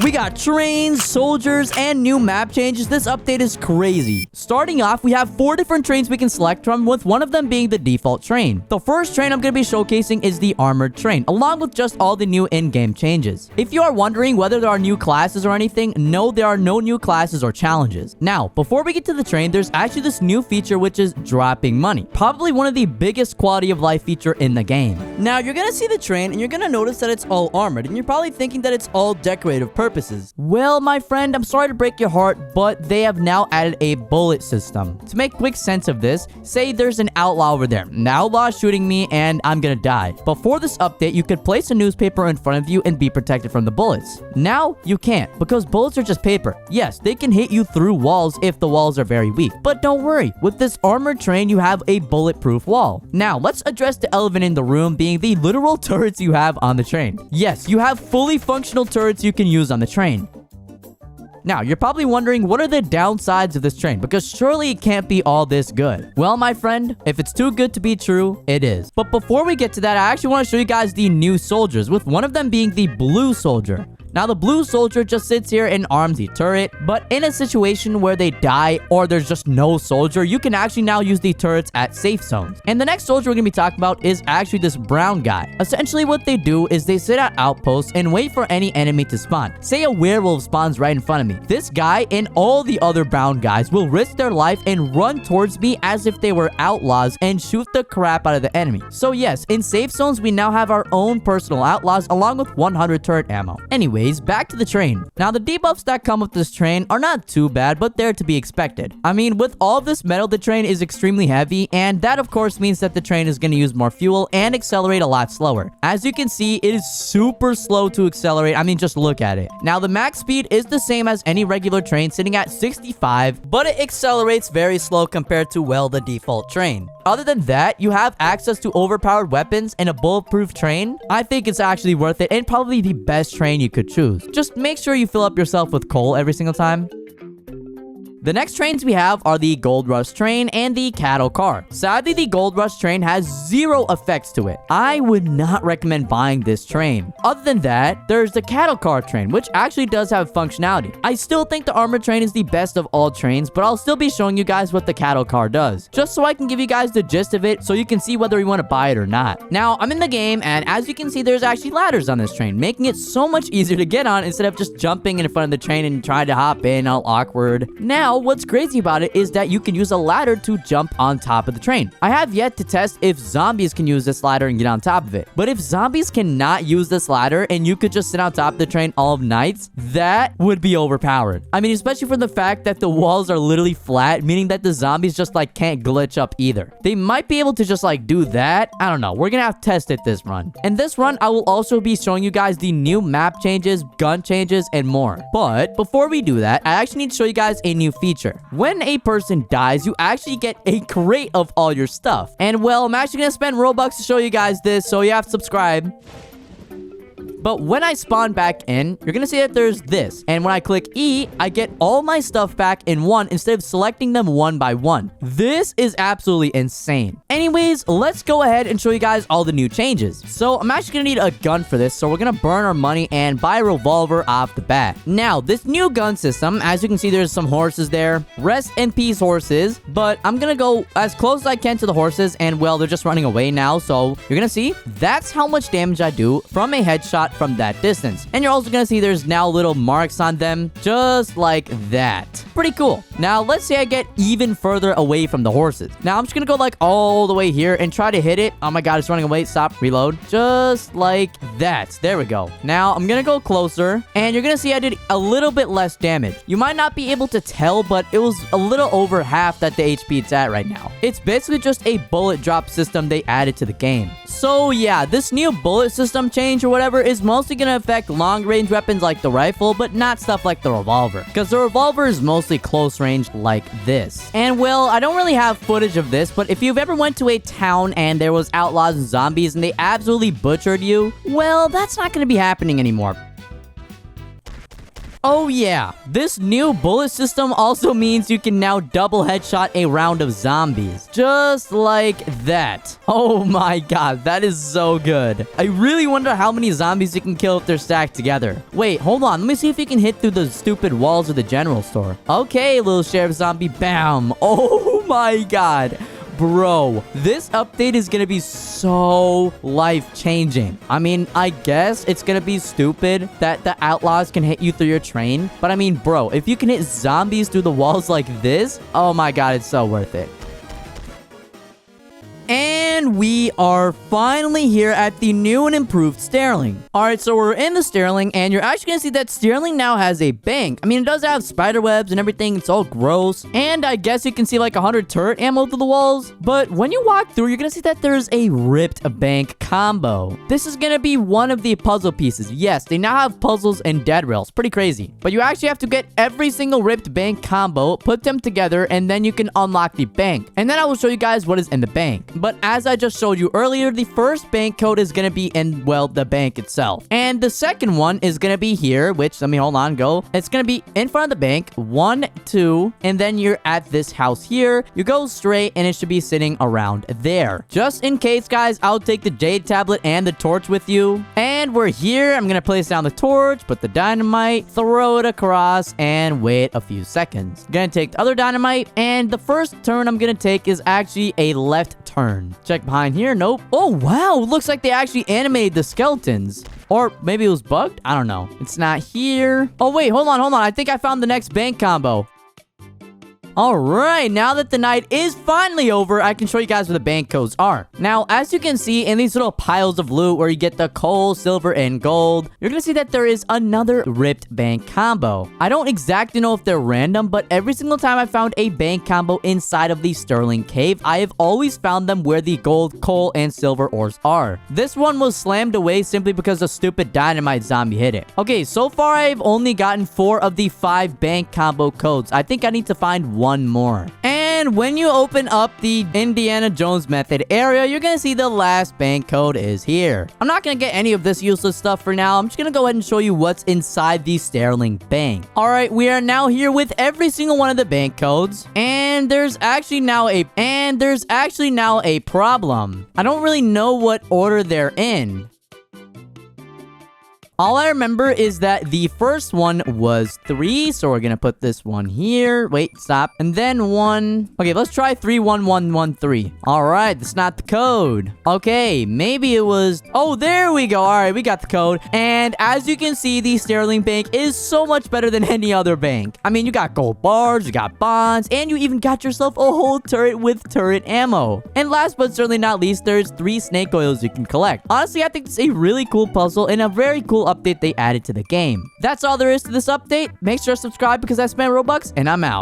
We got trains, soldiers, and new map changes. This update is crazy. Starting off, we have 4 different trains we can select from, with one of them being the default train. The first train I'm going to be showcasing is the armored train, along with just all the new in-game changes. If you are wondering whether there are new classes or anything, no, there are no new classes or challenges. Now, before we get to the train, there's actually this new feature, which is dropping money. Probably one of the biggest quality of life feature in the game. Now, you're going to see the train, and you're going to notice that it's all armored, and you're probably thinking that it's all decorative purposes. Well, my friend, I'm sorry to break your heart, but they have now added a bullet system. To make quick sense of this, say there's an outlaw over there. An outlaw is shooting me, and I'm gonna die. Before this update, you could place a newspaper in front of you and be protected from the bullets. Now, you can't, because bullets are just paper. Yes, they can hit you through walls if the walls are very weak. But don't worry, with this armored train, you have a bulletproof wall. Now, let's address the elephant in the room, being the literal turrets you have on the train. Yes, you have fully functional turrets you can use on the train. Now, you're probably wondering, what are the downsides of this train? Because surely it can't be all this good. Well, my friend, if it's too good to be true, it is. But before we get to that, I actually want to show you guys the new soldiers, with one of them being the blue soldier. Now, the blue soldier just sits here and arms the turret, but in a situation where they die or there's just no soldier, you can actually now use the turrets at safe zones. And the next soldier we're going to be talking about is actually this brown guy. Essentially, what they do is they sit at outposts and wait for any enemy to spawn. Say a werewolf spawns right in front of me. This guy and all the other brown guys will risk their life and run towards me as if they were outlaws and shoot the crap out of the enemy. So yes, in safe zones, we now have our own personal outlaws along with 100 turret ammo. Anyways, back to the train. Now, the debuffs that come with this train are not too bad, but they're to be expected. I mean, with all of this metal, the train is extremely heavy, and that of course means that the train is going to use more fuel and accelerate a lot slower. As you can see, it is super slow to accelerate. I mean, just look at it. Now, the max speed is the same as any regular train, sitting at 65, but it accelerates very slow compared to, well, the default train. Other than that, you have access to overpowered weapons and a bulletproof train. I think it's actually worth it and probably the best train you could choose. Just make sure you fill up yourself with coal every single time. The next trains we have are the Gold Rush train and the cattle car. Sadly, the Gold Rush train has 0 effects to it. I would not recommend buying this train. Other than that, there's the cattle car train, which actually does have functionality. I still think the armored train is the best of all trains, but I'll still be showing you guys what the cattle car does, just so I can give you guys the gist of it so you can see whether you want to buy it or not. Now, I'm in the game, and as you can see, there's actually ladders on this train, making it so much easier to get on instead of just jumping in front of the train and trying to hop in all awkward. Now, what's crazy about it is that you can use a ladder to jump on top of the train. I have yet to test if zombies can use this ladder and get on top of it. But if zombies cannot use this ladder and you could just sit on top of the train all nights, that would be overpowered. I mean, especially from the fact that the walls are literally flat, meaning that the zombies just like can't glitch up either. They might be able to just like do that. I don't know. We're gonna have to test it this run. In this run, I will also be showing you guys the new map changes, gun changes, and more. But before we do that, I actually need to show you guys a new feature. When a person dies, you actually get a crate of all your stuff. And well, I'm actually gonna spend Robux to show you guys this, so you have to subscribe. But when I spawn back in, you're gonna see that there's this. And when I click E, I get all my stuff back in one instead of selecting them one by one. This is absolutely insane. Anyways, let's go ahead and show you guys all the new changes. So I'm actually gonna need a gun for this, so we're gonna burn our money and buy a revolver off the bat. Now, this new gun system, as you can see, there's some horses there. Rest in peace, horses. But I'm gonna go as close as I can to the horses, and well, they're just running away now. So you're gonna see, that's how much damage I do from a headshot from that distance. And you're also gonna see there's now little marks on them, just like that. Pretty cool. Now, let's say I get even further away from the horses. Now, I'm just gonna go like all the way here and try to hit it. Oh my god, it's running away. Stop, reload. Just like that. There we go. Now, I'm gonna go closer, and you're gonna see I did a little bit less damage. You might not be able to tell, but it was a little over half that the HP it's at right now. It's basically just a bullet drop system they added to the game. So yeah, this new bullet system change or whatever is mostly gonna affect long-range weapons like the rifle, but not stuff like the revolver, because the revolver is mostly close range like this. And well, I don't really have footage of this, but if you've ever went to a town and there was outlaws and zombies and they absolutely butchered you, well, that's not gonna be happening anymore. Oh yeah, this new bullet system also means you can now double headshot a round of zombies. Just like that. Oh my god, that is so good. I really wonder how many zombies you can kill if they're stacked together. Wait, hold on. Let me see if you can hit through the stupid walls of the general store. Okay, little sheriff zombie. Bam. Oh my god. Bro, this update is gonna be so life-changing. I mean, I guess it's gonna be stupid that the outlaws can hit you through your train. But I mean, bro, if you can hit zombies through the walls like this, oh my god, it's so worth it. And we are finally here at the new and improved Sterling. Alright, so we're in the Sterling, and you're actually going to see that Sterling now has a bank. I mean, it does have spider webs and everything. It's all gross. And I guess you can see like 100 turret ammo through the walls. But when you walk through, you're going to see that there's a ripped bank combo. This is going to be one of the puzzle pieces. Yes, they now have puzzles and dead rails. Pretty crazy. But you actually have to get every single ripped bank combo, put them together, and then you can unlock the bank. And then I will show you guys what is in the bank. But as I just showed you earlier, the first bank code is going to be in, well, the bank itself. And the second one is going to be here, which, let me hold on, go. It's going to be in front of the bank, 1, 2, and then you're at this house here. You go straight, and it should be sitting around there. Just in case, guys, I'll take the jade tablet and the torch with you. And we're here. I'm going to place down the torch, put the dynamite, throw it across, and wait a few seconds. Gonna take the other dynamite, and the first turn I'm going to take is actually a left turn. Check behind here. Nope. Oh, wow. Looks like they actually animated the skeletons. Or maybe it was bugged? I don't know. It's not here. Oh, wait. Hold on. I think I found the next bank combo. Alright, now that the night is finally over, I can show you guys where the bank codes are. Now, as you can see in these little piles of loot where you get the coal, silver, and gold, you're gonna see that there is another ripped bank combo. I don't exactly know if they're random, but every single time I found a bank combo inside of the Sterling Cave, I have always found them where the gold, coal, and silver ores are. This one was slammed away simply because a stupid dynamite zombie hit it. Okay, so far I've only gotten 4 of the 5 bank combo codes. I think I need to find one more. And when you open up the Indiana Jones method area, you're gonna see the last bank code is here. I'm not gonna get any of this useless stuff for now. I'm just gonna go ahead and show you what's inside the Sterling Bank. Alright, we are now here with every single one of the bank codes. And there's actually now a problem. I don't really know what order they're in. All I remember is that the first one was 3, so we're gonna put this one here. Wait, stop. And then 1. Okay, let's try 31113. Alright, that's not the code. Okay, maybe it was... Oh, there we go. Alright, we got the code. And as you can see, the Sterling Bank is so much better than any other bank. I mean, you got gold bars, you got bonds, and you even got yourself a whole turret with turret ammo. And last but certainly not least, there's 3 snake oils you can collect. Honestly, I think it's a really cool puzzle and a very cool update they added to the game. That's all there is to this update. Make sure to subscribe because I spent Robux, and I'm out.